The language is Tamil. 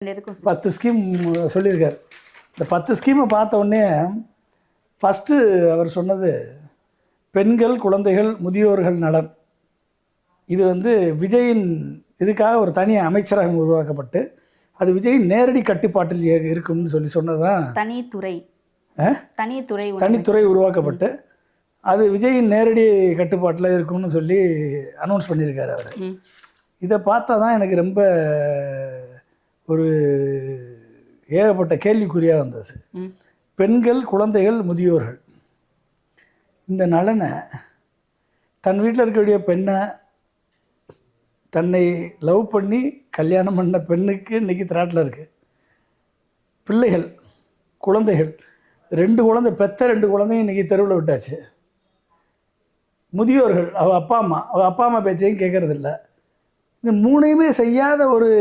10 ஸ்கீம் சொல்லியிருக்கார். இந்த 10 ஸ்கீமை பார்த்த உடனே ஃபஸ்ட்டு அவர் சொன்னது பெண்கள், குழந்தைகள், முதியோர்கள் நலன். இது விஜயின் இதுக்காக ஒரு தனி அமைச்சரகம் உருவாக்கப்பட்டு அது விஜயின் நேரடி கட்டுப்பாட்டில் இருக்கும்னு சொன்னது தான் தனித்துறை உருவாக்கப்பட்டு அது விஜயின் நேரடி கட்டுப்பாட்டில் இருக்கும்னு சொல்லி அனௌன்ஸ் பண்ணியிருக்காரு அவர். இதை பார்த்தா தான் எனக்கு ரொம்ப ஒரு ஏகப்பட்ட கேள்விக்குறியாக வந்தது. பெண்கள், குழந்தைகள், முதியோர்கள் இந்த நலனை தன் வீட்டில் இருக்கக்கூடிய பெண்ணை தன்னை லவ் பண்ணி கல்யாணம் பண்ண பெண்ணுக்கு இன்றைக்கி திராட்டில் இருக்குது. பிள்ளைகள், குழந்தைகள், 2 குழந்தை பெற்ற 2 குழந்தையும் இன்றைக்கி தெருவில் விட்டாச்சு. முதியோர்கள், அவள் அப்பா அம்மா பேச்சையும் கேட்குறதில்ல. இந்த 3யுமே செய்யாத ஒரு